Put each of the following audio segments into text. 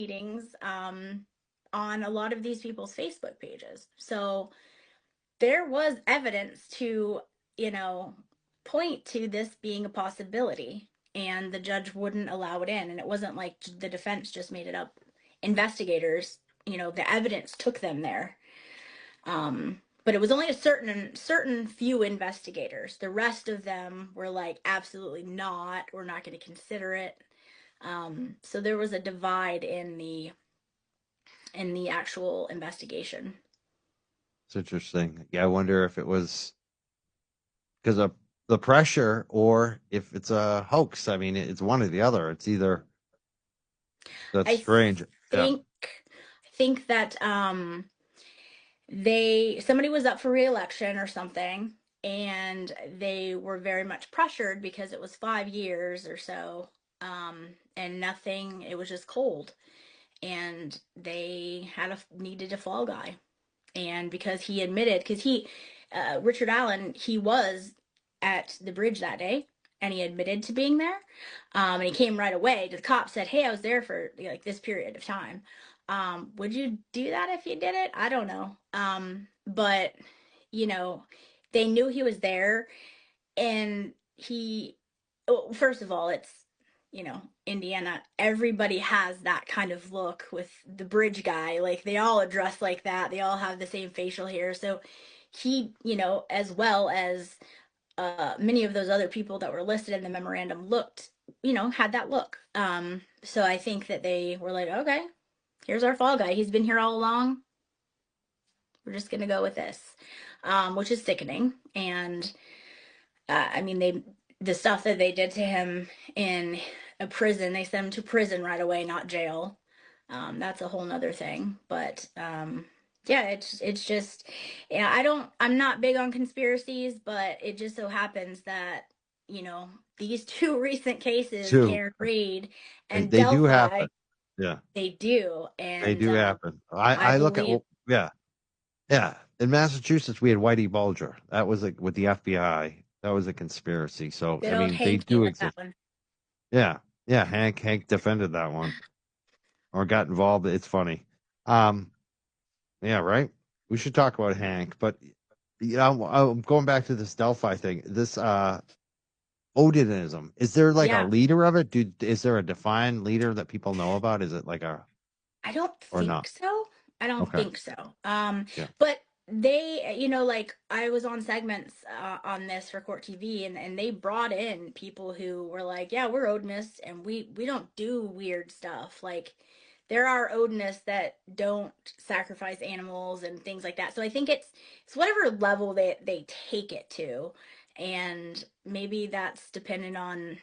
meetings on a lot of these people's Facebook pages. So there was evidence to, you know, point to this being a possibility, and the judge wouldn't allow it in. And it wasn't like the defense just made it up. Investigators, the evidence took them there. But it was only a certain few investigators. The rest of them were like, absolutely not. We're not going to consider it. So there was a divide in the actual investigation. It's interesting. Yeah, I wonder if it was because of the pressure or if it's a hoax. I mean, it's one or the other. It's either that's I strange. Yeah. think I think that somebody was up for re-election or something, and they were very much pressured because it was 5 years or so, and nothing. It was just cold, and they needed a fall guy. And because he admitted, because Richard Allen, he was at the bridge that day, and he admitted to being there. And he came right away to the cops, said, hey, I was there for like this period of time. Would you do that if you did it? I don't know. But you know they knew he was there. And first of all, it's Indiana, everybody has that kind of look with the bridge guy. Like, they all dress like that. They all have the same facial hair. So he, as well as many of those other people that were listed in the memorandum had that look. So I think that they were like, okay, here's our fall guy. He's been here all along. We're just going to go with this, which is sickening. And I mean, the stuff that they did to him in a prison, they sent him to prison right away, not jail. That's a whole nother thing. But yeah, it's just, yeah, I'm not big on conspiracies, but it just so happens that, these two recent cases, Two. Karen Read and They do Delphi, happen. Yeah. they do. They And do happen. I I look at, believe, well, yeah. Yeah. In Massachusetts, we had Whitey Bulger. That was like with the FBI. That was a conspiracy. So, good I old mean, they Hank do with that exist. one. Yeah. Yeah. Hank defended that one or got involved. It's funny. Um, yeah, right. We should talk about Hank, but I'm going back to this Delphi thing. This Odinism. Is there like a Yeah, leader of it? Is there a defined leader that people know about? Is it like a I don't or not? think so. I don't Okay. think so. Yeah. But they, like I was on segments on this for Court TV, and they brought in people who were like, "Yeah, we're Odinists, and we don't do weird stuff. Like, there are Odinists that don't sacrifice animals and things like that." So I think it's whatever level they take it to, and maybe that's dependent on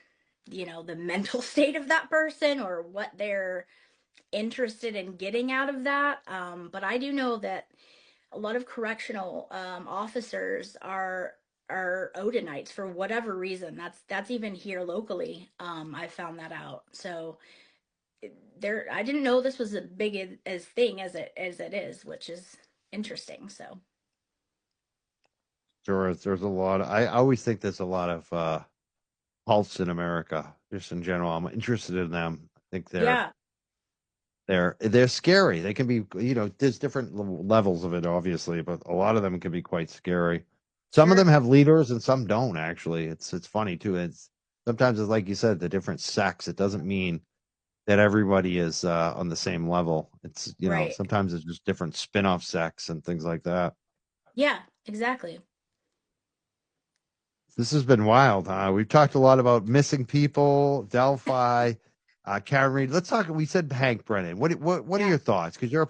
the mental state of that person or what they're interested in getting out of that. But I do know that a lot of correctional officers are Odinites for whatever reason. That's even here locally. I found that out. So there, I didn't know this was as big as thing as it is, which is interesting. So Sure. There's a lot. I always think there's a lot of cults in America, just in general. I'm interested in them. I think yeah, they're scary. They can be, there's different levels of it, obviously, but a lot of them can be quite scary. Some of them sure, have leaders and some don't. Actually, it's funny too. It's sometimes it's like you said, the different sects. It doesn't mean that everybody is on the same level. It's right, sometimes it's just different spin-off sects and things like that. yeah, exactly. This has been wild, huh? We've talked a lot about missing people, Delphi, Karen Reed. Let's talk. We said Hank Brennan. What are Yeah. your thoughts? Because you're a